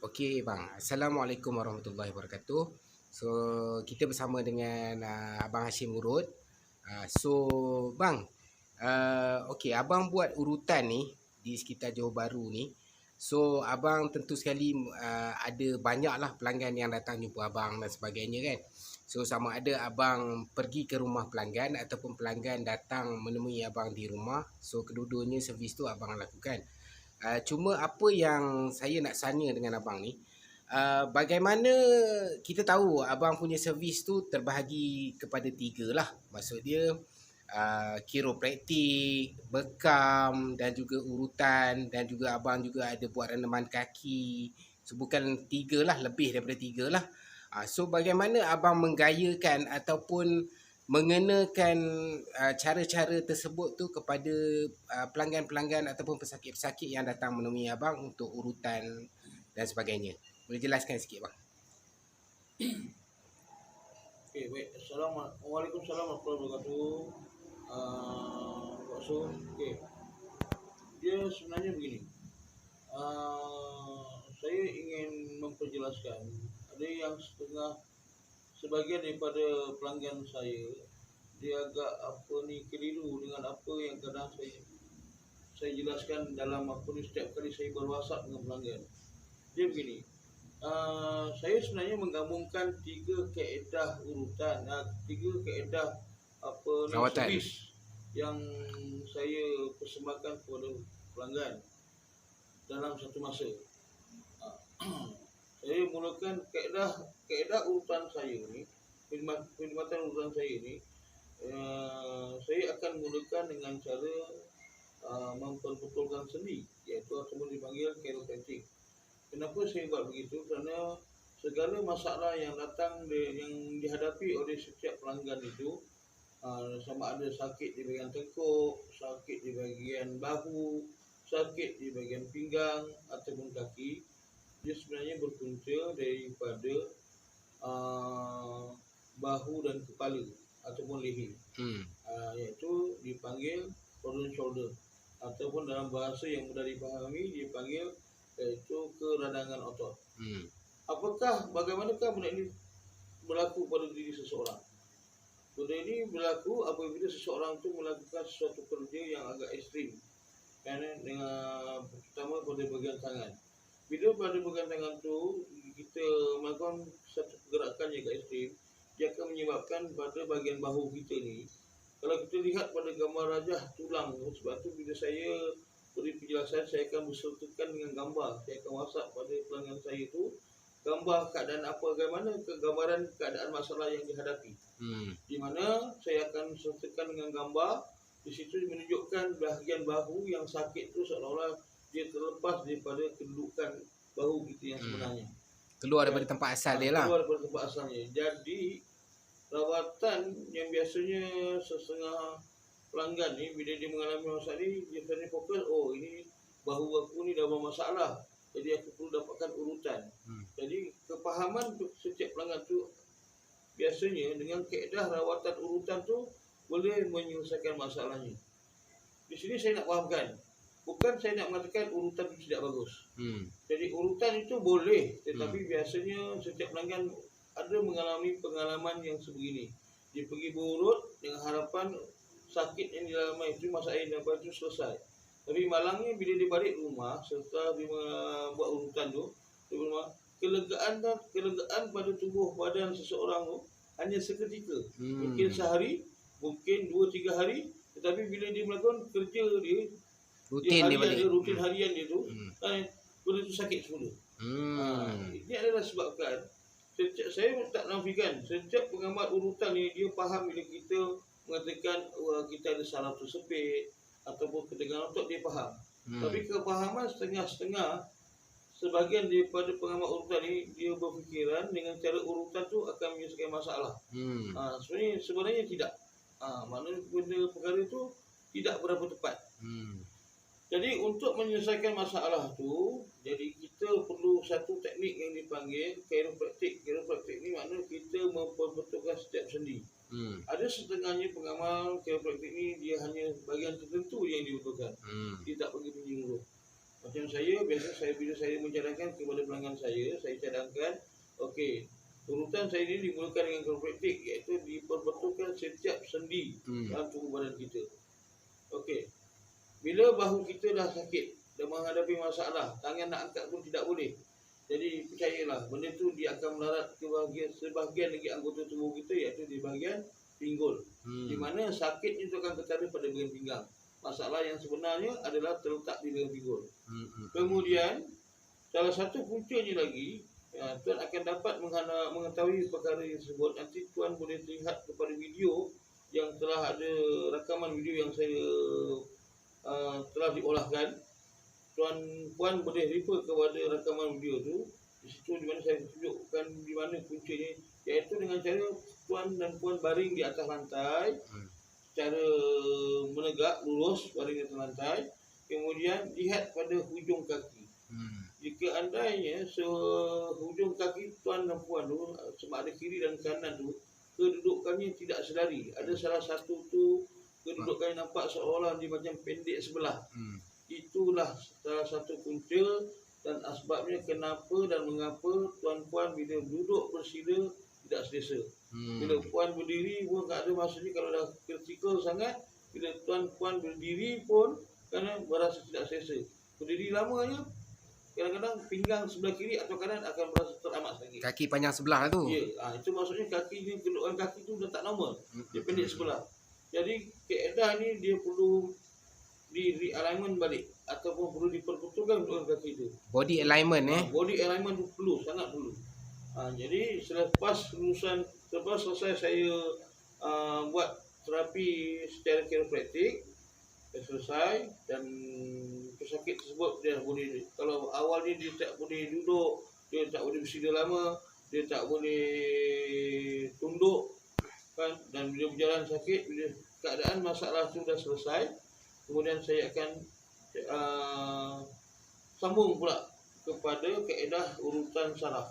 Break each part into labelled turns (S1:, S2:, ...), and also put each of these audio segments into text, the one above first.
S1: Okey bang, Assalamualaikum warahmatullahi wabarakatuh. So kita bersama dengan Abang Hashim Urut. So bang, okey abang buat urutan ni di sekitar Johor Bahru ni. So abang tentu sekali ada banyaklah pelanggan yang datang jumpa abang dan sebagainya kan. So sama ada abang pergi ke rumah pelanggan ataupun pelanggan datang menemui abang di rumah. So kedua-duanya servis tu abang lakukan. Cuma apa yang saya nak tanya dengan abang ni, bagaimana kita tahu abang punya servis tu terbahagi kepada tiga lah. Maksud dia kiropraktik, bekam dan juga urutan, dan juga abang juga ada buat reneman kaki. So bukan tiga lah, lebih daripada tiga lah. So bagaimana abang menggayakan ataupun mengenakan cara-cara tersebut tu kepada pelanggan-pelanggan ataupun pesakit-pesakit yang datang menemui abang untuk urutan dan sebagainya. Boleh jelaskan sikit bang?
S2: Okey, baik. Waalaikumsalam warahmatullahi wabarakatuh. Pak Sun, okey. Dia sebenarnya begini. Saya ingin memperjelaskan ada yang sebagian daripada pelanggan saya dia agak keliru dengan apa yang kadang saya jelaskan dalam setiap kali saya berwasap dengan pelanggan. Dia begini. Saya sebenarnya menggabungkan tiga kaedah urutan, tiga kaedah servis yang saya persembahkan kepada pelanggan dalam satu masa. Saya mulakan kaedah urutan saya ni, perkhidmatan urutan saya ni. Saya akan mulakan dengan cara memperbetulkan sendi, iaitu ataupun dipanggil chiropractic. Kenapa saya buat begitu? Kerana segala masalah yang datang yang dihadapi oleh setiap pelanggan itu, sama ada sakit di bahagian tekuk, sakit di bahagian bahu, sakit di bahagian pinggang ataupun kaki, dia sebenarnya berpunca daripada bahu dan kepala ataupun leher. Iaitu dipanggil frozen shoulder, ataupun dalam bahasa yang mudah dipahami dipanggil iaitu keradangan otot. Bagaimanakah benda ini berlaku pada diri seseorang? Benda ini berlaku apabila seseorang itu melakukan sesuatu kerja yang agak ekstrim, dengan terutama pada bahagian tangan. Bila pada bahagian tangan tu kita melakukan satu pergerakan yang agak ekstrim, dia akan menyebabkan pada bahagian bahu kita ni, kalau kita lihat pada gambar rajah tulang, sebab tu bila saya beri penjelasan, saya akan bersertakan dengan gambar. Saya akan WhatsApp pada pelanggan saya itu gambar keadaan bagaimana gambaran keadaan masalah yang dihadapi. Di mana saya akan sertakan dengan gambar. Di situ menunjukkan bahagian bahu yang sakit tu seolah-olah dia terlepas daripada kedudukan bahu kita yang sebenarnya.
S1: Keluar daripada tempat asal dia lah.
S2: Keluar daripada tempat asalnya. Jadi rawatan yang biasanya setengah pelanggan ni bila dia mengalami masalah ni, dia akan fokus, ini bahu aku ni dah bermasalah, jadi aku perlu dapatkan urutan. Jadi kepahaman setiap pelanggan tu biasanya dengan kaedah rawatan urutan tu boleh menyelesaikan masalahnya. Di sini saya nak fahamkan, bukan saya nak mengatakan urutan itu tidak bagus. Jadi urutan itu boleh, tetapi biasanya setiap pelanggan ada mengalami pengalaman yang sebegini. Dia pergi berurut dengan harapan sakit yang dialami itu, masalah yang dapat itu selesai. Tapi malangnya bila dia balik rumah setelah dia buat urutan tu, kelegaan pada tubuh badan seseorang tu hanya seketika. Mungkin sehari, mungkin 2-3 hari, tetapi bila dia melakukan kerja dia rutin harian dia tu, benda tu sakit semula. Ini adalah sebabkan saya tak nafikan setiap pengamat urutan ni dia faham bila kita mengatakan kita ada saraf tersepit ataupun ketegangan otot, dia faham. Tapi kefahaman setengah-setengah, sebahagian daripada pengamat urutan ni dia berfikiran dengan cara urutan tu akan menyelesaikan masalah. Sebenarnya tidak. Maknanya benda perkara tu tidak berapa tepat. Jadi untuk menyelesaikan masalah tu, jadi kita perlu satu teknik yang dipanggil chiropractic. Chiropractic ni maknanya kita memperbetulkan setiap sendi. Ada setengahnya pengamal chiropractic ni dia hanya bahagian tertentu yang dibetulkan. Dia tak pergi menyeluruh. Macam saya, biasa bila saya mencadangkan kepada pelanggan saya cadangkan, okey, urutan saya ini dimulakan dengan chiropraktik, iaitu diperbetulkan setiap sendi dalam tubuh badan kita. Okey, bila bahu kita dah sakit, dah menghadapi masalah, tangan nak angkat pun tidak boleh. Jadi percayalah, benda tu dia akan melarat ke sebahagian lagi anggota tubuh kita, iaitu di bahagian pinggul. Di mana sakitnya itu akan ketara pada bahagian pinggang. Masalah yang sebenarnya adalah terletak di bahagian pinggul. Kemudian, salah satu puncanya lagi, Tuan akan dapat mengetahui perkara tersebut. Nanti Tuan boleh lihat kepada video yang telah ada rakaman video yang saya telah diolahkan. Puan boleh refer kepada rakaman video tu. Di situ di mana saya tunjukkan di mana puncanya, iaitu dengan cara tuan dan puan baring di atas lantai secara menegak, lurus, baring di atas lantai. Kemudian lihat pada hujung kaki. Jika andainya hujung kaki tuan dan puan tu, sama ada kiri dan kanan tu, kedudukannya tidak sedari. Ada salah satu tu kedudukannya nampak seolah dia macam pendek sebelah. Itulah salah satu punca dan asbabnya kenapa dan mengapa tuan-puan bila duduk bersila tidak selesa. Bila puan berdiri pun tak ada, maksudnya kalau dah kritikal sangat, bila tuan-puan berdiri pun kerana berasa tidak selesa. Berdiri lamanya, kadang-kadang pinggang sebelah kiri atau kanan akan berasa teramat sakit.
S1: Kaki panjang sebelah tu.
S2: Ya, itu maksudnya kaki ni, kedudukan kaki tu dah tak normal. Dia pendek sebelah. Jadi kaedah ni dia perlu di realignment balik ataupun perlu diperbetulkan untuk kaki itu.
S1: Body alignment
S2: Body alignment tu perlu, sangat perlu. Jadi selepas selesai saya buat terapi secara chiropraktik, dah selesai, dan pesakit tersebut dia boleh, kalau awalnya dia tak boleh duduk, dia tak boleh bersila lama, dia tak boleh tunduk kan, dan bila berjalan sakit, bila keadaan masalah tu dah selesai, kemudian saya akan sambung pula kepada kaedah urutan saraf.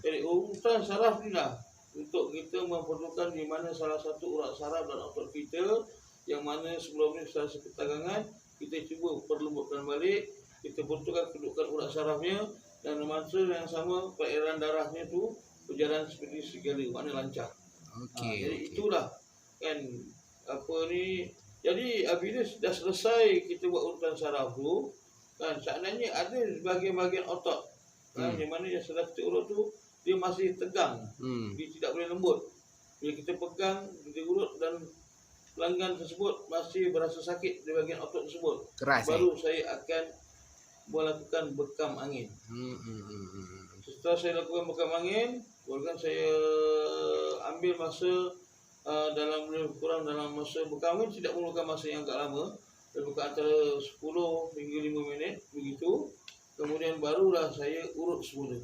S2: Jadi urutan saraf ni lah untuk kita memerlukan di mana salah satu urat saraf dan otot kita yang mana sebelum ni salah satu ketegangan, kita cuba perlembutkan balik, kita betulkan kedudukan urat sarafnya, dan masa yang sama perairan darahnya tu berjalan seperti segala, makna lancar. Jadi itulah kan apa ni. Jadi bila dah selesai kita buat urutan saraf tu kan, seandainya ada bahagian-bahagian otot kan, yang mana yang setelah kita urut tu dia masih tegang, dia tidak boleh lembut. Bila kita pegang, kita urut dan pelanggan tersebut masih berasa sakit di bahagian otot tersebut,
S1: keras,
S2: baru saya akan melakukan bekam angin. Setelah saya lakukan bekam angin, bahkan saya ambil masa dalam lebih kurang dalam masa bekam angin tidak memerlukan masa yang agak lama, lebih kurang antara 10 hingga 5 minit begitu. Kemudian barulah saya urut semula.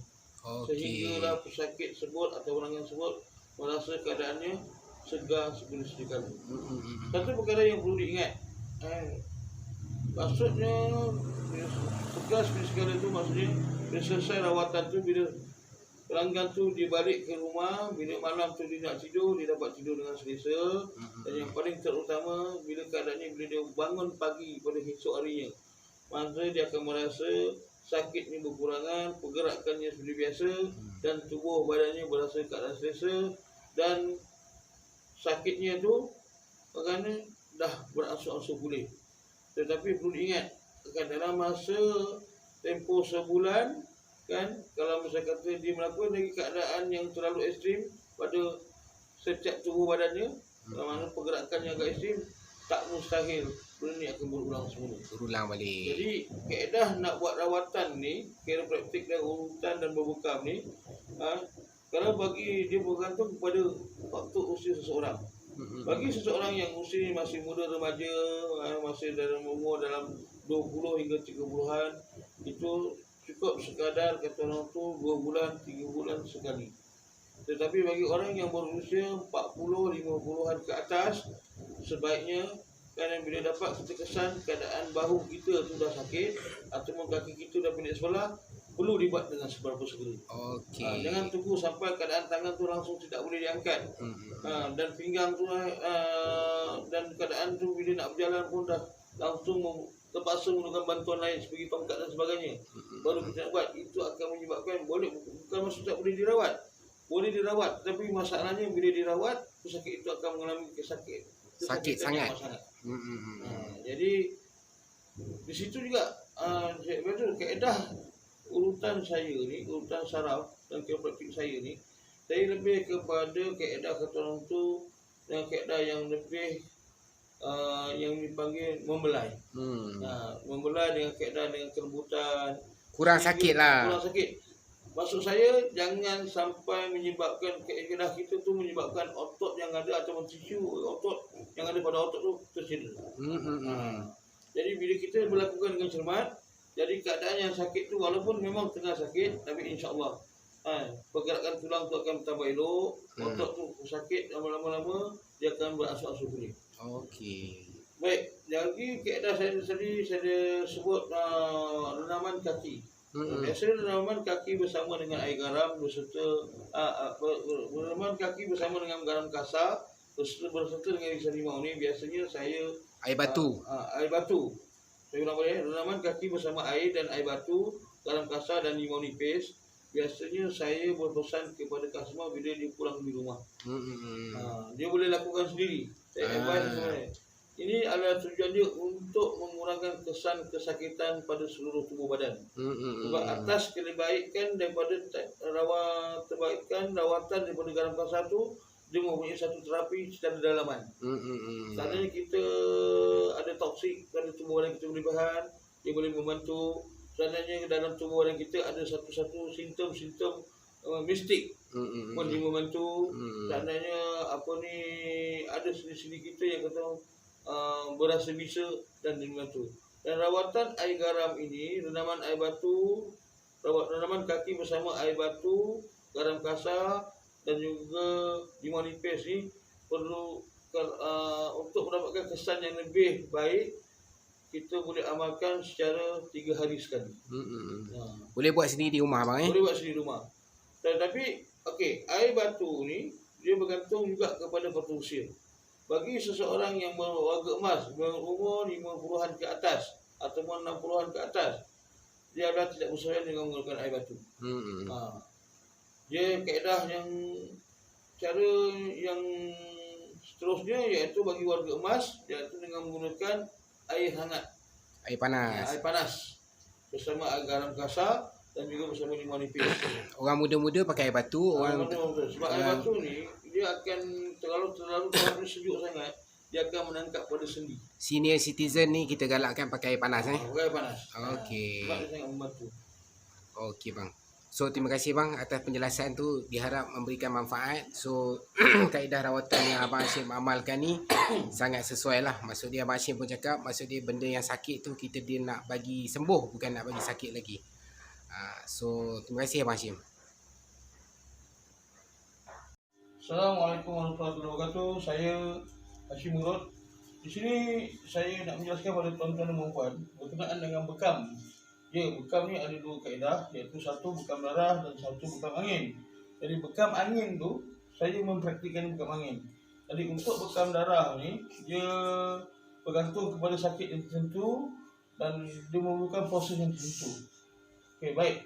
S2: Sehinggalah pesakit tersebut atau pelanggan tersebut merasa keadaannya segar seperti sedia kala. Satu perkara yang perlu diingat, maksudnya segar seperti sedia kala tu maksudnya bila selesai rawatan tu, bila pelanggan tu dia balik ke rumah, bila malam tu dia nak tidur, dia dapat tidur dengan selesa. Dan yang paling terutama, bila keadaannya bila dia bangun pagi pada esok harinya, maka dia akan merasa sakitnya berkurangan, pergerakannya seperti biasa, dan tubuh badannya berasa keadaan selesa, dan sakitnya tu kerana dah beransur-ansur pulih. Tetapi perlu diingat, kan dalam masa tempoh sebulan kan, kalau misalnya kata dia melakukan lagi keadaan yang terlalu ekstrim pada setiap tubuh badannya, mana pergerakan yang agak ekstrim, tak mustahil benda ni akan berulang
S1: balik.
S2: Jadi kaedah nak buat rawatan ni, chiropraktik dan urutan dan berbekam ni, kalau bagi dia bergantung kepada faktor usia seseorang. Bagi seseorang yang usia masih muda remaja, masih dalam umur dalam 20 hingga 30-an, itu cukup sekadar kata orang tu 2 bulan, 3 bulan sekali. Tetapi bagi orang yang berusia 40, 50-an ke atas, sebaiknya kerana bila dapat kita kesan keadaan bahu kita tu dah sakit ataupun kaki kita dah pendek sebelah, perlu dibuat dengan seberapa segera. Jangan tunggu sampai keadaan tangan tu langsung tidak boleh diangkat. Dan pinggang tu dan keadaan tu bila nak berjalan pun dah langsung terpaksa menggunakan bantuan lain seperti tongkat dan sebagainya, baru kita nak buat. Itu akan menyebabkan bukan maksud tak boleh dirawat. Boleh dirawat, tapi masalahnya bila dirawat, pesakit itu akan mengalami
S1: Sakit sangat.
S2: Jadi di situ juga betul kaedah urutan saya ni, urutan saraf dan kiropraktik saya ni, saya lebih kepada kaedah kata orang tu dan kaedah yang lebih yang dipanggil membelai. Membelai dengan kaedah dengan kelembutan.
S1: Kurang sakit lah.
S2: Kurang sakit. Maksud saya jangan sampai menyebabkan kaedah kita tu menyebabkan otot yang ada atau tisu otot yang ada pada otot tu tercedera. Jadi bila kita melakukan dengan cermat, jadi keadaan yang sakit tu walaupun memang tengah sakit, tapi insya-Allah pergerakan tulang tu akan bertambah elok, otot tu sakit lama-lama dia akan beransur-ansur pulih.
S1: Okey.
S2: Baik, lagi kaedah saya tadi saya sebut renaman kaki. Biasanya renaman kaki bersama dengan air garam beserta renaman kaki bersama dengan garam kasar beserta dengan irisan limau ni biasanya saya
S1: Air batu.
S2: Air batu. Saya ulang balik, renaman kaki bersama air dan air batu, garam kasar dan limau nipis. Biasanya saya berpesan kepada customer bila dia pulang di rumah. Dia boleh lakukan sendiri. Saya advise sebenarnya. Ini adalah tujuan dia untuk mengurangkan kesan kesakitan pada seluruh tubuh badan. Sebab atas kebaikan daripada rawatan daripada garam kasar tu, dia mempunyai satu terapi secara dalaman. Seandainya kita ada toksik pada tubuh badan kita berlebihan, dia boleh membantu. Seandainya dalam tubuh badan kita ada satu-satu simptom-simptom mistik pun dia membantu. Seandainya ada sendi-sendi kita yang kata berasa bisa dan dibantu. Dan rawatan air garam ini, renaman air batu, renaman kaki bersama air batu, garam kasar dan juga limau nipis ni perlu untuk mendapatkan kesan yang lebih baik, kita boleh amalkan secara 3 hari sekali.
S1: Boleh buat sendiri di rumah bang
S2: Boleh buat sendiri di rumah. Tetapi okey, air batu ni dia bergantung juga kepada faktor usia. Bagi seseorang yang berwarga emas berumur 50-an ke atas ataupun 60-an ke atas, dia adalah tidak bersesuaian dengan menggunakan air batu. Dia kaedah yang cara yang seterusnya iaitu bagi warga emas iaitu dengan menggunakan air hangat,
S1: air panas.
S2: Air panas bersama garam kasar dan juga bersama limau nipis.
S1: Orang muda-muda pakai air batu, orang
S2: sebab air batu ni dia akan terlalu sejuk sangat, dia akan menangkap pada sendi.
S1: Senior citizen ni kita galakkan pakai air panas
S2: Pakai air panas.
S1: Okey.
S2: Sebab dia sangat membantu.
S1: Okey bang. So terima kasih bang atas penjelasan tu, diharap memberikan manfaat. So kaedah rawatan yang Abang Hashim amalkan ni sangat sesuai lah. Maksud dia Abang Hashim pun cakap, maksud dia benda yang sakit tu dia nak bagi sembuh, bukan nak bagi sakit lagi. So terima kasih Abang Hashim.
S2: Assalamualaikum warahmatullahi wabarakatuh. Saya Hashim Murad. Di sini saya nak menjelaskan kepada tuan-tuan dan puan berkenaan dengan bekam. Ya, bekam ni ada 2 kaedah, iaitu satu bekam darah dan satu bekam angin. Jadi bekam angin tu saya mempraktikkan bekam angin. Jadi untuk bekam darah ni dia bergantung kepada sakit yang tertentu dan dia memerlukan proses yang tertentu. Okey, baik.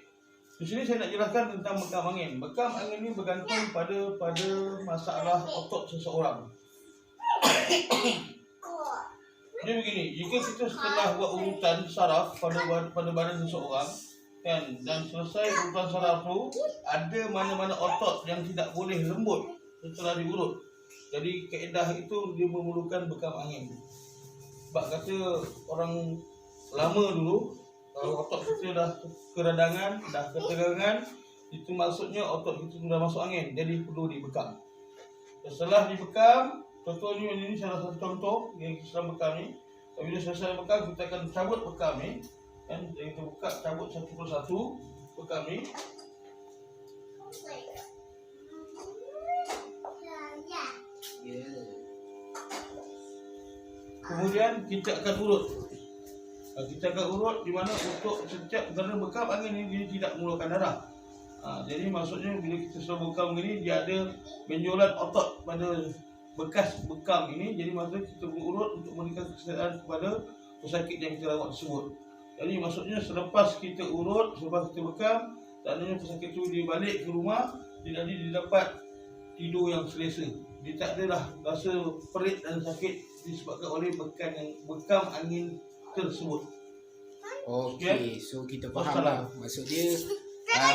S2: Di sini saya nak jelaskan tentang bekam angin. Bekam angin ni bergantung pada masalah otot seseorang. Dia begini, jika kita setelah buat urutan saraf pada badan seseorang kan, dan selesai urutan saraf tu, ada mana-mana otot yang tidak boleh lembut setelah diurut. Jadi kaedah itu dia memerlukan bekam angin. Sebab kata orang lama dulu, kalau otot kita dah keradangan, dah ketegangan, itu maksudnya otot kita sudah masuk angin, jadi perlu dibekam. Setelah dibekam, contohnya ini salah satu contoh yang kita bekam ni. Bila selesai bekam, kita akan cabut bekam ni, kan? Kita buka, cabut satu persatu bekam ni. Kemudian kita akan urut. Kita akan urut di mana untuk setiap, kerana bekam angin ini dia tidak mengeluarkan darah. Jadi maksudnya bila kita sudah bekam ini, dia ada benjolan otot pada bekas bekam ini. Jadi maksudnya kita urut untuk memberikan kesihatan kepada pesakit yang kita rawat tersebut. Jadi maksudnya selepas kita urut, selepas kita bekam, tandanya pesakit itu dia balik ke rumah, dia dapat tidur yang selesa. Dia tak adalah rasa perit dan sakit disebabkan oleh bekam angin tersebut.
S1: Okey, so kita faham lah. Maksud dia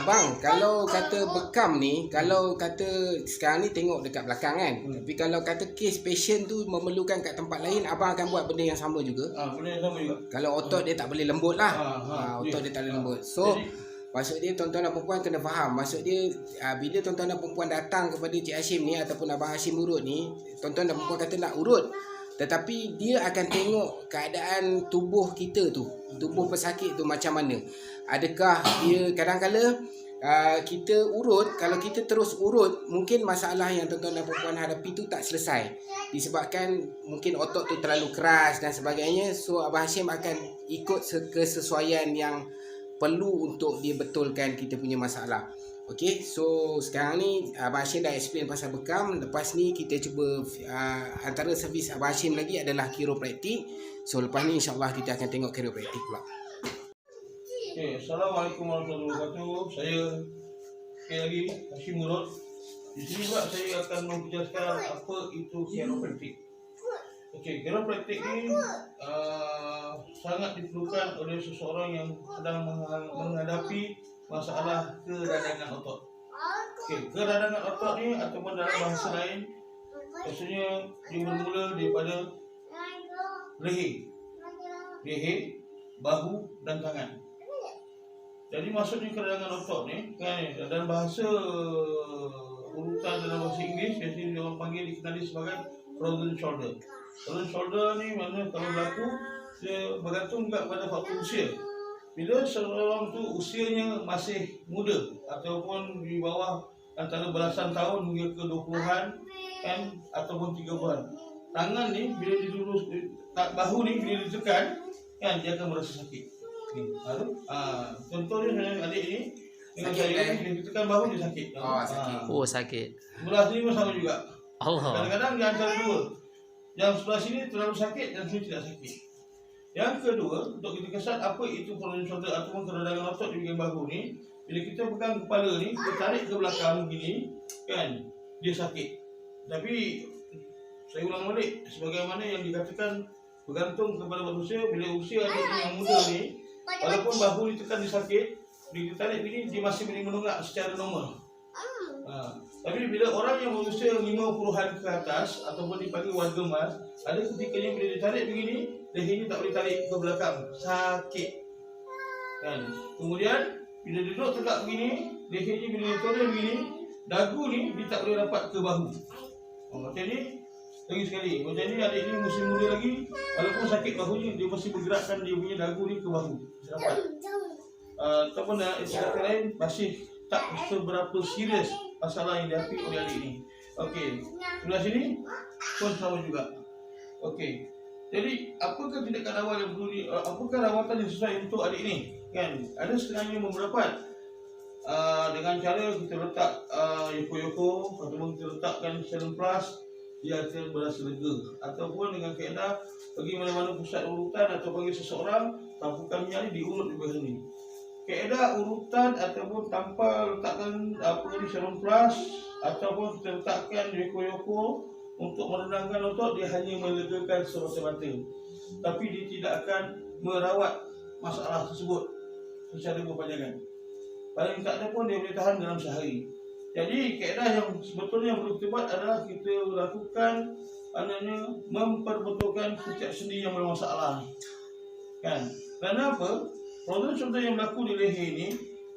S1: bang, kalau kata bekam ni, kalau kata sekarang ni tengok dekat belakang kan. Tapi kalau kata kes patient tu memerlukan kat tempat lain, abang akan buat benda yang sama juga.
S2: Benda yang sama juga.
S1: Kalau otot dia tak boleh lembut lah. Otot dia tak boleh lembut. So maksud dia tuan-tuan dan perempuan kena faham. Maksud dia bila tuan-tuan dan perempuan datang kepada Cik Hashim ni ataupun Abang Hashim urut ni, tuan-tuan dan perempuan kata nak urut, tetapi dia akan tengok keadaan tubuh kita tu, tubuh pesakit tu macam mana. Adakah dia kadang-kala kita urut, kalau kita terus urut, mungkin masalah yang tuan-tuan dan perempuan hadapi tu tak selesai. Disebabkan mungkin otot tu terlalu keras dan sebagainya. So Abang Hashim akan ikut kesesuaian yang perlu untuk dia betulkan kita punya masalah. Okey, so sekarang ni Abang Hashim dah explain pasal bekam. Lepas ni kita cuba antara servis Abang Hashim lagi adalah chiropractic. So lepas ni insyaAllah kita akan tengok chiropractic pula.
S2: Okay, Assalamualaikum warahmatullahi wabarakatuh. Saya sekali lagi Hashim Murad. Di sini pula saya akan menjelaskan apa itu chiropractic. Okey, chiropractic ni sangat diperlukan oleh seseorang yang sedang menghadapi masalah keradangan otot. Okey, keradangan otot ni ataupun dalam bahasa lain, maksudnya dia bermula daripada leher, bahu dan tangan. Jadi maksudnya keradangan otot ni kan, dalam bahasa urutan dalam bahasa Inggeris biasanya orang panggil dikenali sebagai frozen shoulder. Frozen shoulder ni mana kalau berlaku dia bergantung juga pada faktor usia. Bila seorang tu usianya masih muda ataupun di bawah antara belasan tahun hingga ke 20-an kan ataupun 30-an. Tangan ni bila dilurus, bahu ni bila ditekan kan dia akan merasa sakit. Contohnya dengan adik ni dengan saya bila ditekan bahu dia sakit.
S1: Sakit.
S3: Sakit.
S2: Sebelah sini pun sama juga.
S3: Allah.
S2: Kadang-kadang di antara dua. Yang sebelah sini terlalu sakit dan sini tidak sakit. Yang kedua, untuk kita kesan apa itu frozen shoulder ataupun keradangan otot di bahagian bahu ni, bila kita pegang kepala ni, kita tarik ke belakang begini, kan, dia sakit. Tapi saya ulang balik, sebagaimana yang dikatakan bergantung kepada manusia, bila usia adik yang muda ni, walaupun bahu ditekan dia sakit, bila kita tarik begini, dia masih boleh menunggak secara normal. Tapi bila orang yang berusia 50-an ke atas ataupun dipanggil warga emas, ada ketikanya bila ditarik begini, lehernya tak boleh tarik ke belakang, sakit. Kan? Kemudian bila duduk tegak begini, lehernya bila ditarik begini, dagu ni dia tak boleh rapat ke bahu. Macam ni lagi sekali. Macam ni adik ni masih muda lagi, walaupun sakit bahunya, dia masih bergerakkan dia punya dagu ni ke bahu. Rapat. Ataupun istilah lain masih tak seberapa serius masalah yang dihadapi oleh adik ni. Okey, sebelah sini pun sama juga. Okey, jadi apakah tindakan awal yang perlu apakah rawatan yang sesuai untuk adik ni? Kan, ada setengahnya beberapa dengan cara kita letak yoko-yoko ataupun kita letakkan serum plus, dia akan berasa lega. Ataupun dengan kaedah pergi mana-mana pusat urutan atau bagi seseorang tampukan minyak ni diurut di bahagian ni. Kaedah urutan ataupun tanpa letakkan di serum plus ataupun kita letakkan yoko-yoko untuk merenangkan otot, dia hanya melegakan semata-mata. Tapi dia tidak akan merawat masalah tersebut secara berpanjangan. Paling tak ada pun dia boleh tahan dalam sehari. Jadi kaedah yang sebetulnya yang perlu kita buat adalah kita lakukan memperbetulkan setiap sendi yang bermasalah. Kan? Kerana apa? Frozen shoulder yang berlaku di leher ni,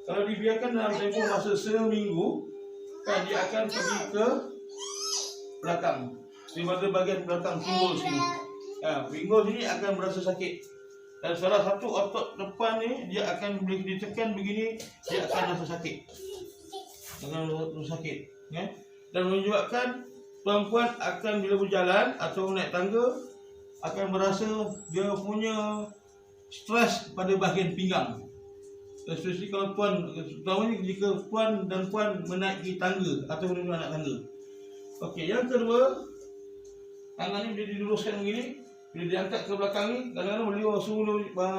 S2: kalau dibiarkan dalam tempoh masa seminggu, kan dia akan pergi ke belakang. Daripada bahagian belakang pinggul sini. Pinggul sini akan berasa sakit. Dan salah satu otot depan ni, dia akan boleh ditekan begini, dia akan rasa sakit. Akan rasa sakit. Dan menyebabkan perempuan akan bila berjalan atau naik tangga, akan merasa dia punya stres pada bahagian pinggang. Especially kalau puan, terutamanya jika puan dan puan menaiki tangga atau menuju anak tangga. Okey, yang kedua, tangan ni bila diluruskan begini, Bila diangkat ke belakang ni, kadang-kadang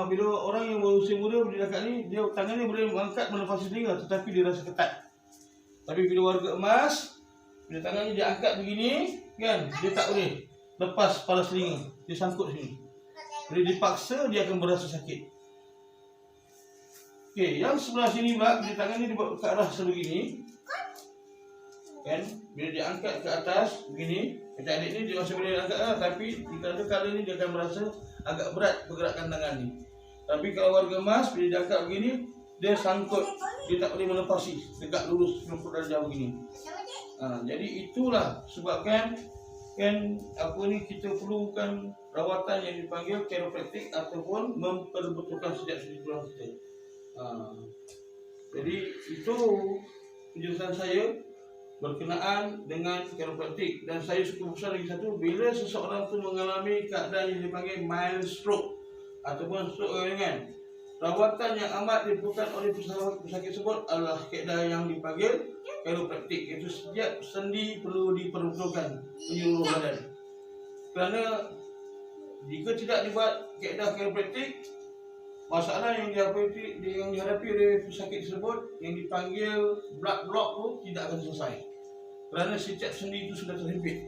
S2: bila orang yang berusia muda bila diangkat ni, dia tangannya boleh mengangkat melepasi telinga, tetapi dia rasa ketat. Tapi bila warga emas, bila tangannya diangkat begini, kan, dia tak boleh lepas paras telinga, dia sangkut sini. Bila dipaksa, dia akan berasa sakit. Okey, yang sebelah sini pula, bila tangannya dibawa ke arah sebegini, kan, bila diangkat ke atas begini, macam adik ni dia masih boleh angkat lah, tapi di kala ni dia akan merasa agak berat pergerakan tangan ni. Tapi kalau warga emas bila diangkat begini, dia sangkut, dia tak boleh melepasi, tegak lurus 90 darjah begini. Jadi itulah sebabkan kan apa ni, kita perlukan rawatan yang dipanggil chiropraktik ataupun memperbetulkan sejak-sejak tulang kita. Jadi itu penjelasan saya berkenaan dengan chiropraktik. Dan saya suka besar lagi satu, bila seseorang tu mengalami keadaan yang dipanggil mild stroke ataupun stroke ringan, rawatan yang amat diperlukan oleh pesakit tersebut adalah kaedah yang dipanggil chiropraktik, iaitu setiap sendi perlu diperbetulkan penyeluruh badan. Kerana jika tidak dibuat kaedah chiropraktik, masalah yang dihadapi oleh pesakit tersebut yang dipanggil blood block tu tidak akan selesai. Kerana setiap sendi itu sudah terhimpit.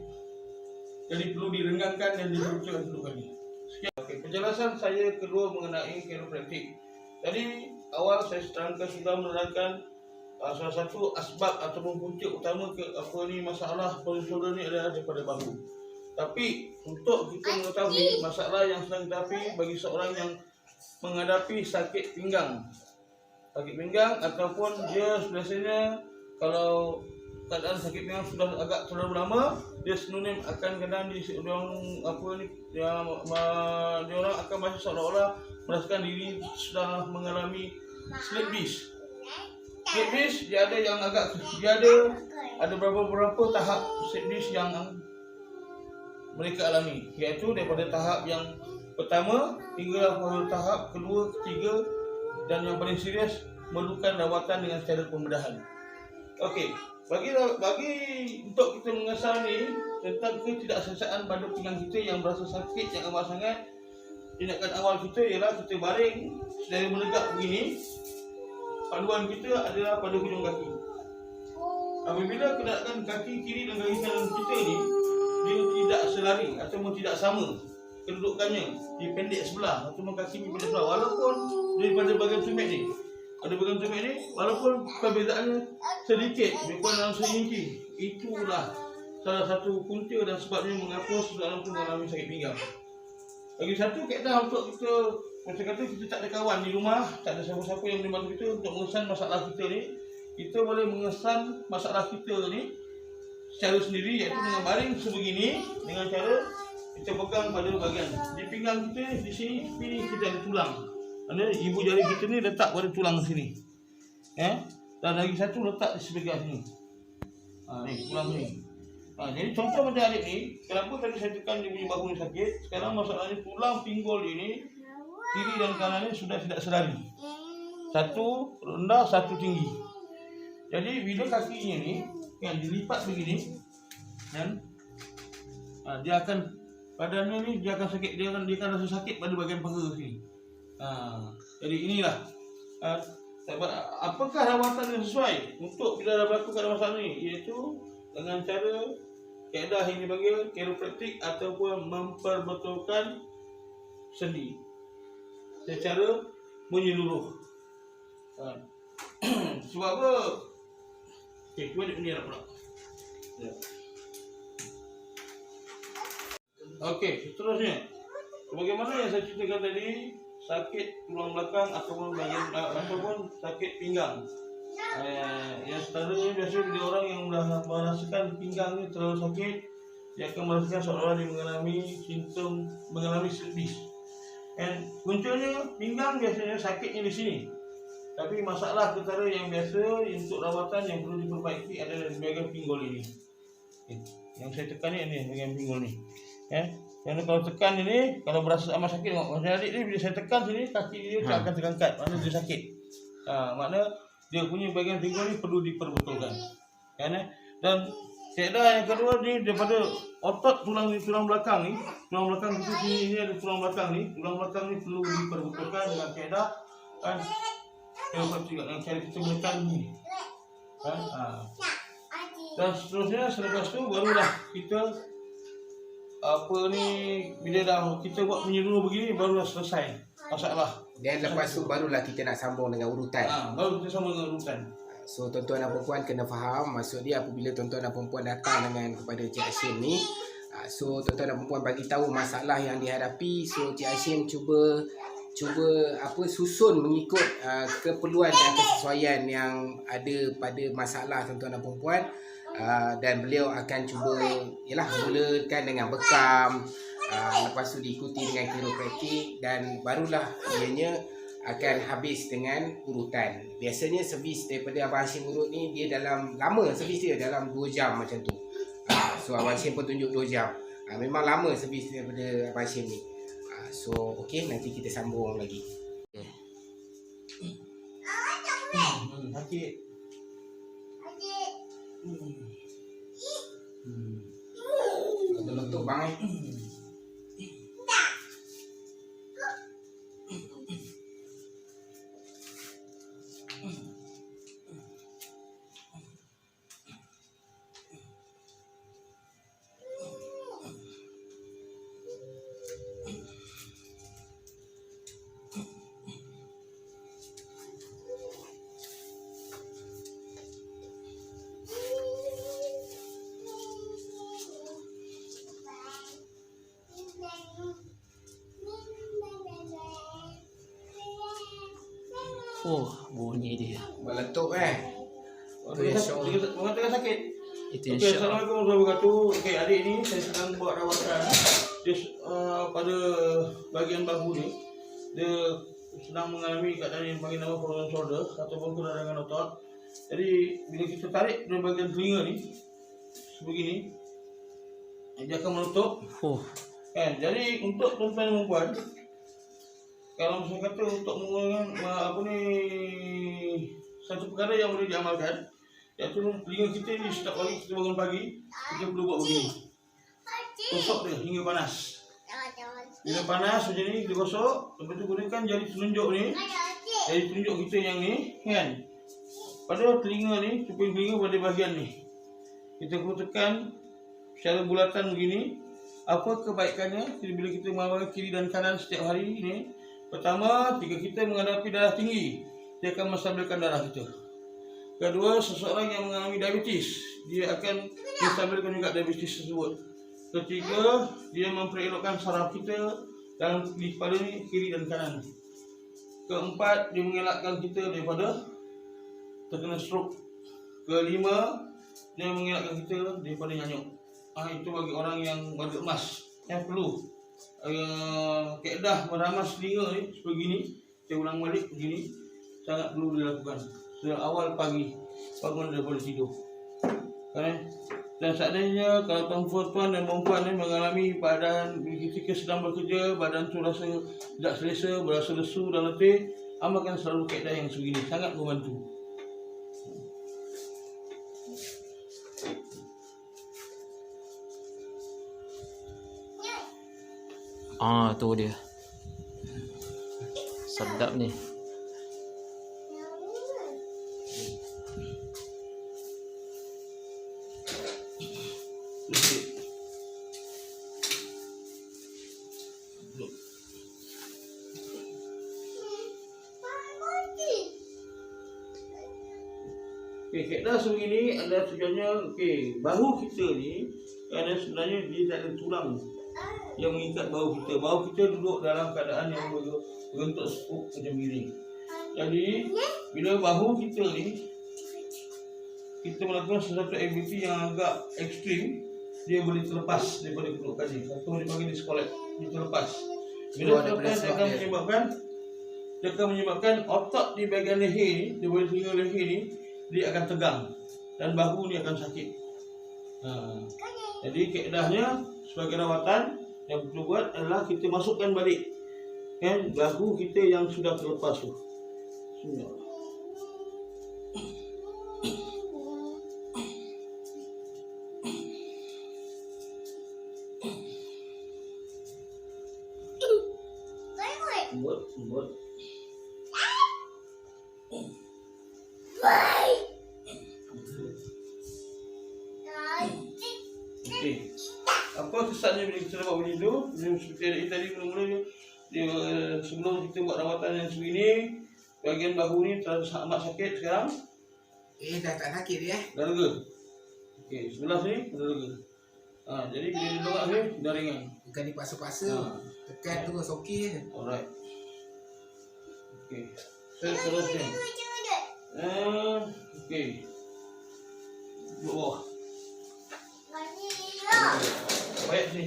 S2: Jadi perlu direnggangkan dan diperlukan kedudukannya. Sekian. Penjelasan saya kedua mengenai chiropraktik. Tadi awal saya sudah menerangkan salah satu asbab ataupun punca utama masalah poli shoulder ni adalah daripada bahu. Tapi untuk kita mengetahui masalah yang sedang dihadapi bagi seorang yang menghadapi sakit pinggang ataupun dia biasanya kalau keadaan sakit pinggang sudah agak terlalu lama, dia sinonim akan kadang dia orang akan masih seolah-olah merasakan diri sudah mengalami slip disc. Slip disc dia ada beberapa tahap slip disc yang mereka alami, iaitu daripada tahap yang pertama hingga tahap kedua, ketiga, dan yang paling serius memerlukan rawatan dengan cara pembedahan. Okey, bagi untuk kita mengasah ni tentang ketidakselesaan pada pinggang kita yang berasa sakit yang amat sangat, tindakan awal kita ialah kita baring sedaya menegak begini. Paduan kita adalah pada hujung kaki. Apabila keadaan kaki kiri dan kaki kanan kita ni dia tidak selari ataupun tidak sama kedudukannya, dia pendek sebelah ataupun kaki pendek sebelah, walaupun daripada bahagian tumit ni, walaupun perbezaannya sedikit, lebih kurang dalam seinci, itulah salah satu punca dan sebabnya mengapa seseorang itu mengalami sakit pinggang. Lagi satu kaedah untuk kita, macam kata kita tak ada kawan di rumah, tak ada siapa-siapa yang boleh bantu kita untuk mengesan masalah kita ni, kita boleh mengesan masalah kita ni secara sendiri, iaitu dengan baring sebegini, dengan cara kita pegang pada bahagian di pinggang kita, di sini kita ada tulang. Ada ibu jari kita ni letak pada tulang sini. Dan lagi satu letak di sebelah sini. Ni tulang ni. Jadi contoh macam adik ni, kenapa tadi saya tekan dia punya bahu ni sakit, sekarang masalahnya tulang pinggul dia ni kiri dan kanan ni sudah tidak selari. Satu rendah, satu tinggi. Jadi bila kakinya ni yang dilipat begini, dan dia akan badannya ni dia akan sakit, dia akan rasa sakit pada bahagian paha sini. Jadi inilah apakah rawatan yang sesuai untuk bila dah berlaku keadaan masalah ni, iaitu dengan cara kaedah yang dipanggil chiropraktik ataupun memperbetulkan sendi secara menyeluruh. Sebab apa? Okey, cuba ni nak pula. Okey, seterusnya, bagaimana yang saya ceritakan tadi, sakit tulang belakang ataupun sakit pinggang. Yang sebenarnya biasanya bila orang yang merasakan pinggang ni terlalu sakit, dia akan merasakan seolah-olah dia mengalami slip disc. Dan puncanya pinggang biasanya sakitnya di sini. Tapi masalah ketara yang biasa untuk rawatan yang perlu diperbaiki adalah di bahagian pinggul ini. Yang saya tekan ni bahagian pinggul ni. Kerana kalau tekan ini, kalau berasa amat sakit, macam adik ni bila saya tekan sini, kaki dia akan terangkat, maknanya dia sakit. Maknanya dia punya bahagian pinggul ni perlu diperbetulkan. Dan Kaedah yang kedua ni daripada otot tulang belakang ni, tulang belakang kita sini ni ada tulang belakang ni perlu diperbetulkan dengan kaedah kan. Dapat juga dengan cara kita menekan ni. Kan? Dan seterusnya selepas tu barulah kita apa ni, bila dah kita buat menyeluruh begini barulah selesai masalah.
S1: Dan lepas tu barulah kita nak sambung dengan urutan.
S2: Baru kita sama dengan urutan.
S1: So tuan-tuan dan perempuan kena faham, maksud dia apabila tuan-tuan dan perempuan datang dengan kepada Cik Hashim ni, so tuan-tuan dan perempuan bagi tahu masalah yang dihadapi, so Cik Hashim cuba susun mengikut keperluan dan kesesuaian yang ada pada masalah tuan-tuan dan perempuan, dan beliau akan cuba mulakan dengan bekam, lepas tu diikuti dengan chiropractic, dan barulah ianya akan habis dengan urutan. Biasanya servis daripada Abang Hashim urut ni dia lama servis dia dalam 2 jam macam tu. So Abang Hashim pun tunjuk 2 jam. Memang lama servis daripada Abang Hashim ni. So okey, nanti kita sambung lagi.
S2: Sakit.
S1: Letup bang eh.
S3: Oh, bunyi dia.
S1: Meletup
S2: Mengatakan sakit.
S3: Itu
S2: Okey,
S3: insya-Allah.
S2: Assalamualaikum warahmatullahi wabarakatuh. Okey, adik ni saya sedang buat rawatan. Dia pada bahagian bahu ni dia sedang mengalami keadaan yang panggil nama frozen shoulder ataupun peradangan otot. Jadi bila kita tarik dari bahagian telinga ni sebegini, dia akan menutup. Kan? Jadi untuk tuan-tuan dan puan, kalau saya kata untuk mengurangkan satu perkara yang boleh diamalkan, iaitu telinga kita ni setiap kali kita bangun pagi, kita perlu buat begini. Gosok dia hingga panas. Bila panas macam ni, kita gosok, lepas tu gunakan jari telunjuk ni, jari telunjuk kita yang ni, kan? Pada telinga ni, cuping telinga pada bahagian ni. Kita tekan secara bulatan begini. Apa kebaikannya bila kita mengamalkan kiri dan kanan setiap hari ni? Pertama, jika kita menghadapi darah tinggi, dia akan menstabilkan darah kita. Kedua, seseorang yang mengalami diabetes, dia akan menstabilkan juga diabetes tersebut. Ketiga, dia memperelokkan saraf kita dalam kepala ni, kiri dan kanan. Keempat, dia mengelakkan kita daripada terkena stroke. Kelima, dia mengelakkan kita daripada nyanyuk. Itu bagi orang yang badan emas yang perlu kaedah meramas telinga ni sebegini. Saya ulang balik begini, sangat perlu dilakukan sejak awal pagi bangun daripada tidur. Dan seandainya kalau tuan-tuan dan perempuan ni mengalami badan ketika sedang bekerja, badan tu rasa tidak selesa, berasa lesu dan letih, amalkan selalu kaedah yang sebegini, sangat membantu.
S3: Tu dia. Sedap ni.
S2: Okey, kaedah sebegini adalah tujuannya, bahu kita ni ada sebenarnya dia tak ada tulang yang mengikat bahu kita. Bahu kita duduk dalam keadaan yang berbentuk sekuk macam gini. Jadi bila bahu kita ni kita melakukan sesuatu aktiviti yang agak ekstrim, dia boleh terlepas daripada kedudukan ni. Atau dipanggil diskolet, dia terlepas. Bila terlepas, dia akan menyebabkan otot di bahagian leher ni, di bahagian telinga leher ni, dia akan tegang dan bahu ni akan sakit. Jadi kaedahnya sebagai rawatan yang perlu buat adalah kita masukkan balik bahu kita yang sudah terlepas tu. Lembut. Okey. Apa kesannya bila kita buat begini tu? Seperti adik tadi mula-mula dia sebelum kita buat rawatan yang sebegini, bahagian bahu ni terlalu amat sakit sekarang.
S1: Dah tak sakit dia.
S2: Dah lega. Okey, sebelah sini dah lega. Jadi bila dia dongak ni dah ringan.
S1: Bukan dipaksa-paksa. Tekan terus okey je.
S2: Alright. Okey. Seterusnya. Okey. Duduk bawah. Baik sini.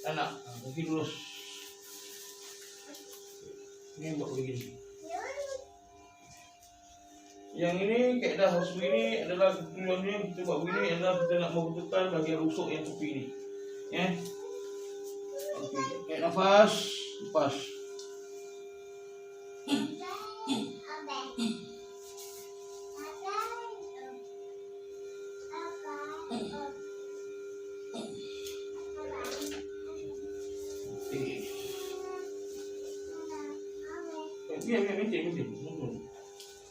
S2: Anak. Kaki lurus. Ni buat begini. Yang ini kaedah harus begini adalah tujuannya kita buat begini adalah kita nak membetulkan bahagian rusuk yang tepi ni. Ya. Okey, tarik nafas, lepas. Okey. Minta.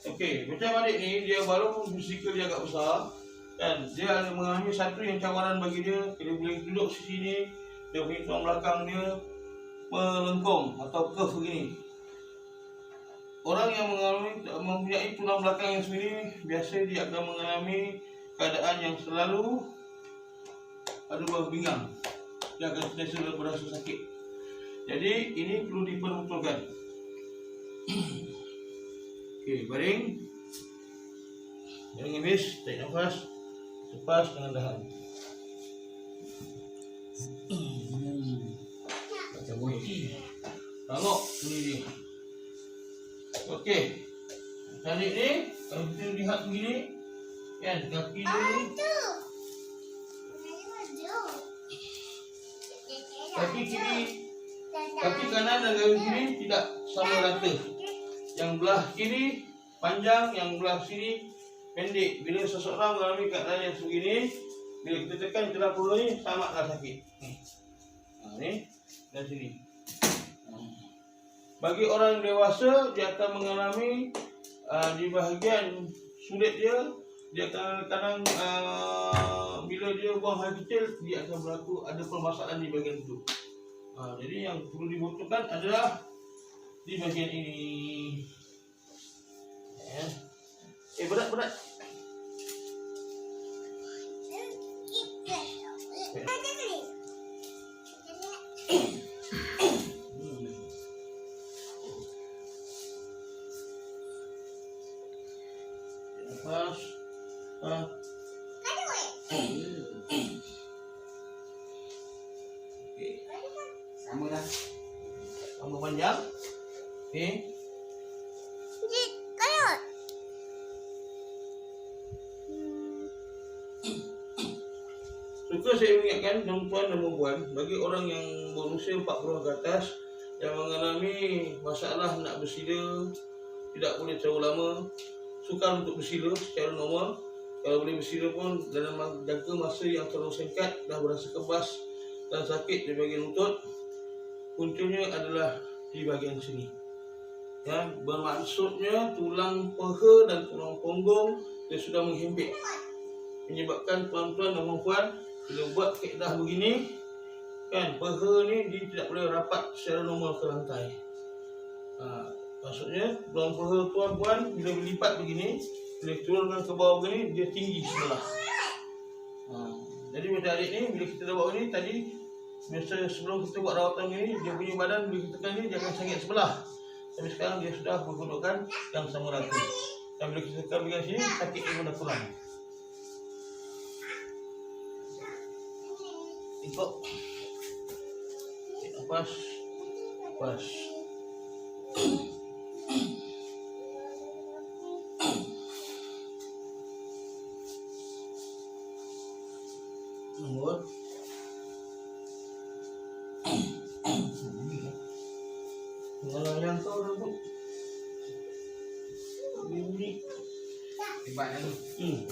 S2: Okey, macam adik ni dia baru fizikal dia agak besar kan. Dia ada mengalami satu yang cabaran bagi dia. Dia boleh duduk di sini, dia punya tulang belakang dia melengkung atau curve begini. Orang yang mempunyai tulang belakang yang sebegini biasa dia akan mengalami keadaan yang selalu ada buah pinggang. Dia akan sentiasa berasa sakit. Jadi ini perlu diperbetulkan. Okey, baring. Baring habis, tarik nafas. Lepas dengan dahan.
S1: Macam boleh.
S2: Tengok ni dia. Okey. Tarik ni, kalau kita lihat begini, kan kaki dia ni. Kaki kiri, kaki kanan dan kaki kiri tidak sama rata. Yang belah kiri panjang, yang belah sini pendek. Bila seseorang mengalami keadaan yang sebegini, bila kita tekan celah perut ni sangatlah sakit. Ni dan sini. Bagi orang dewasa dia akan mengalami di bahagian sulit dia akan kadang bila dia buang air kecil dia akan berlaku ada permasalahan di bahagian itu. Jadi yang perlu dibutuhkan adalah di bahagian ini. Berat. Lepas.
S1: Sama lah.
S2: Sama panjang. Okey. Suka saya mengingatkan tuan-tuan dan puan bagi orang yang berusia 40 ke atas yang mengalami masalah nak bersila, tidak boleh terlalu lama, sukar untuk bersila secara normal. Kalau boleh bersila pun dalam jangka masa yang terlalu singkat dah berasa kebas dan sakit di bahagian lutut. Puncanya adalah di bahagian sini. Ya, bermaksudnya tulang peha dan tulang punggung dia sudah menghimpit. Menyebabkan tuan-tuan dan puan bila buat kaedah begini kan, peha ni dia tidak boleh rapat secara normal ke lantai. Maksudnya tulang peha tuan-puan bila berlipat begini, bila turunkan ke bawah begini dia tinggi sebelah. Jadi macam adik ni bila kita dah buat begini tadi, biasa sebelum kita buat rawatan begini dia punya badan bila kita tekan ni dia akan sangit sebelah. Tapi sekarang dia sudah berkedudukan yang sama rata. Dan bila kita tekan bahagian sini sakit dia pun dah kurang. Ikut. Lepas. Nombor. Kalau yang kau rebut. Bunyi.
S1: Hebat lah ni.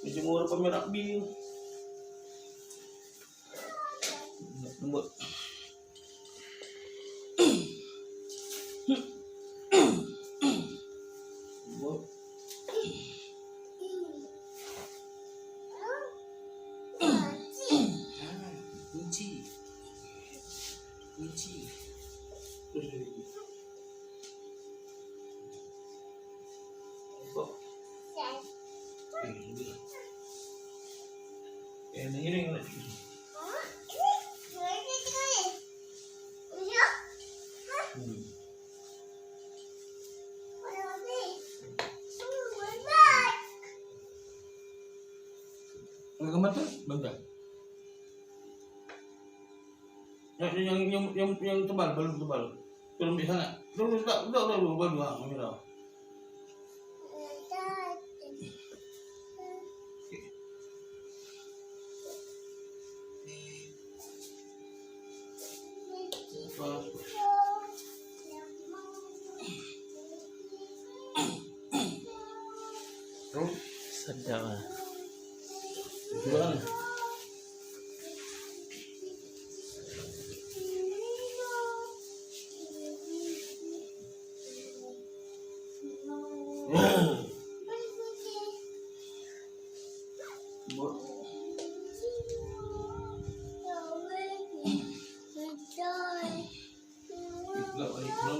S2: Macam orang pemerah bil. Lembut. Buat.
S1: Kunci. Kunci.
S2: Terus lagi. Buat. Ini nak cik. Gambar tu bangga. Yang tebal, belum tebal. Belum bisa sangat. Belum tak, belum baru merah.
S3: Sedap lah.
S2: Jual.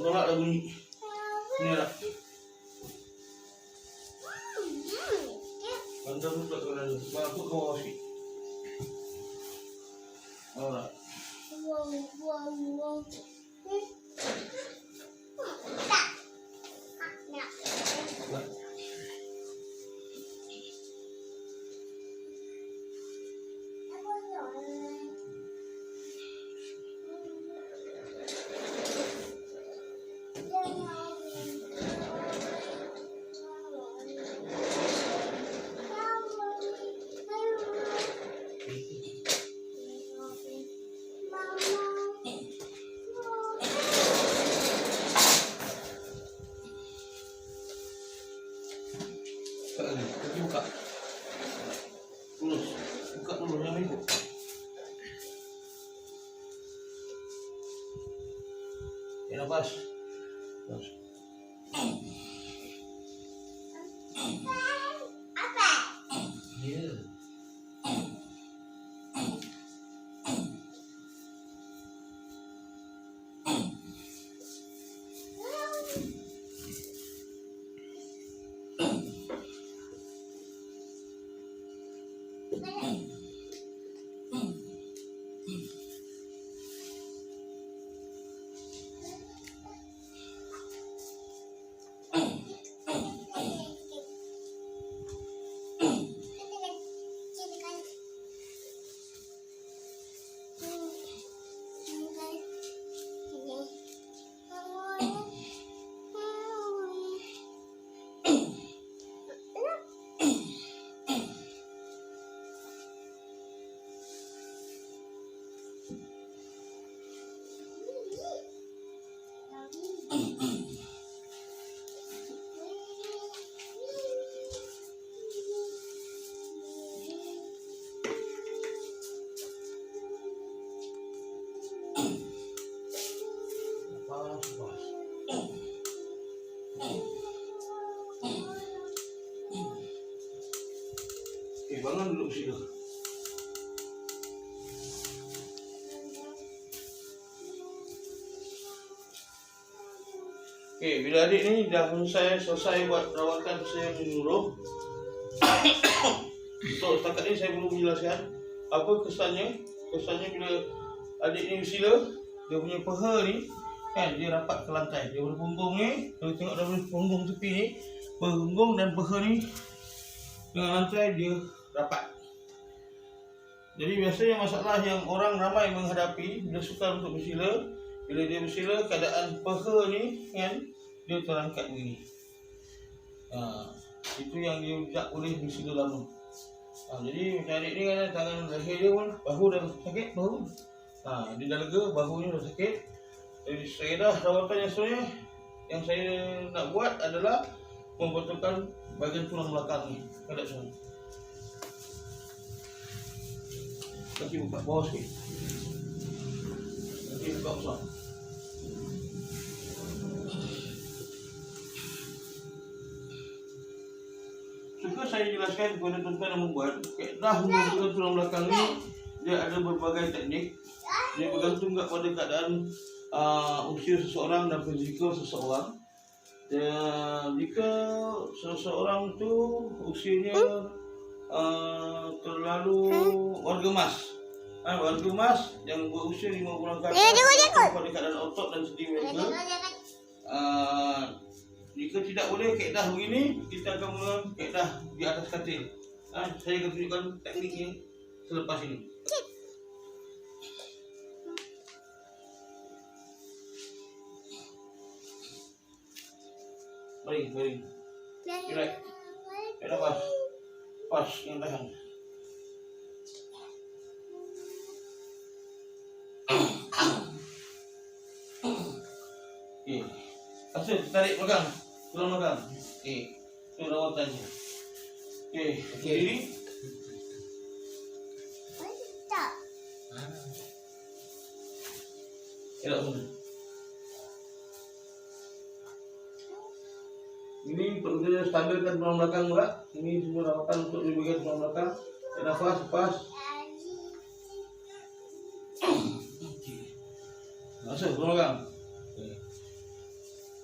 S2: Tolak dah bunyi. Ni lah. Bandar tu tak kena. Aku kau awak sikit. Alright. Buka. Lurus. Buka dulu yang ibu. Ya, nafas. Nafas.
S4: Apa?
S2: Ya. Bangun duduk situ. Bila adik ni dah selesai buat rawatan saya menurut. So, setakat ni saya belum menjelaskan apa kesannya. Kesannya bila adik ni bersila, dia punya peha ni kan dia rapat ke lantai. Dia berpunggung ni, kalau tengok dari punggung tepi ni, punggung dan peha ni dengan lantai dia rapat. Jadi biasanya masalah yang orang ramai menghadapi bila sukar untuk bersila, bila dia bersila keadaan peha ni kan dia terangkat begini. Itu yang dia tak boleh bersila lama. Jadi macam adik ni kan tangan leher dia pun bahu dah sakit bahu. Dia dah lega, bahunya dah sakit. Jadi saya dah rawatan yang sebenarnya yang saya nak buat adalah membetulkan bahagian tulang belakang ni. Hadap sana. Kaki buka bawah sikit. Kaki buka besar. saya jelaskan kepada tuan-tuan yang membuat kaedah membentuk tulang belakang ni dia ada berbagai teknik. Dia bergantung kepada keadaan usia seseorang dan fizikal seseorang. Jika seseorang tu usianya terlalu warga emas, yang berusia 5 bulan ke atas pada keadaan otot dan sendi mereka, jika tidak boleh kaedah begini, kita akan menggunakan kaedah di atas katil. Saya akan tunjukkan tekniknya selepas ini. Baring. Relax. Kaedah pas yang tahan. Okey. Asal tarik belakang. Tulang belakang. Okey. Itu rawatannya. Okey. Diri. Elok mana? Ini untuk kita stabilkan tulang belakang pula. Ini semua rawatan untuk di bagian tulang belakang. Tarik nafas, lepas. Masuk tulang belakang.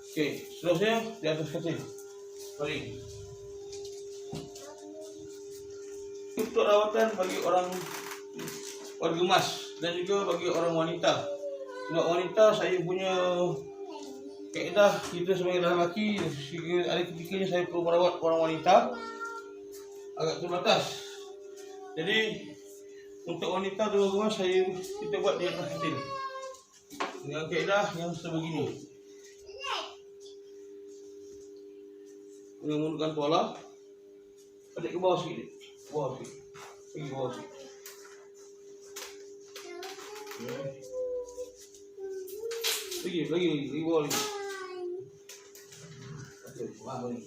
S2: Okey, seterusnya di atas katil. Baring. Untuk rawatan bagi orang warga emas dan juga bagi orang wanita. Sebab wanita saya punya kaedah kita sebagai lelaki, ada ketikanya saya perlu merawat orang wanita agak terbatas. Jadi untuk wanita tu rumah kita buat di atas katil dengan kaedah yang sebegini. Dengan menggunakan tuala, tarik ke bawah sikit, pergi bawah sikit. Pergi bawah lagi. Okey, boleh.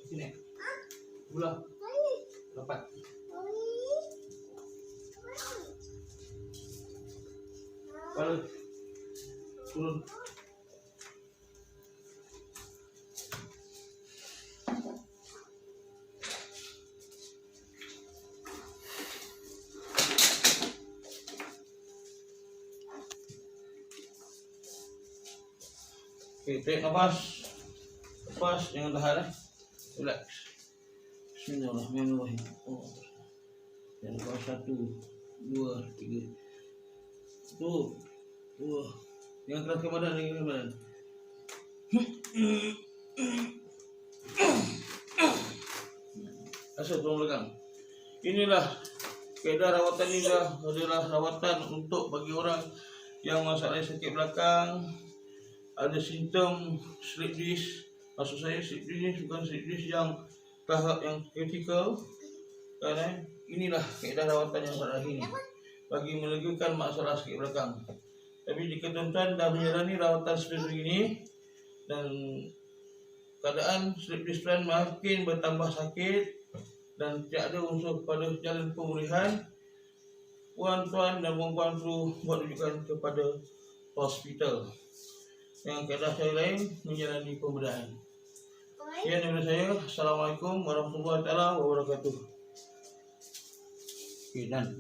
S2: Sini. Belah. Dapat. Balik. Turun. Okey, tarik nafas. Lepas, jangan tahan. Relax. Bismillahirrahmanirrahim. Jangan lupa 1, 2, 3. Tuh. Jangan keraskan badan. Asal tulang belakang. Inilah kaedah rawatan ini adalah rawatan untuk bagi orang yang masalah sakit belakang, ada simptom slip disc. Maksud saya slip disc ni bukan slip disc yang tahap yang kritikal. Kerana inilah kaedah rawatan yang pada ini bagi melegakan masalah sakit belakang. Tapi jika tuan-tuan dah menjalani rawatan seperti ini dan keadaan slip disc tuan makin bertambah sakit dan tidak ada unsur pada jalan pemulihan, tuan-tuan dan puan-puan perlu buat rujukan kepada hospital. Yang keadaan saya lain menjalani pembedahan. Sekian daripada saya. Assalamualaikum warahmatullahi wabarakatuh. Okey, dan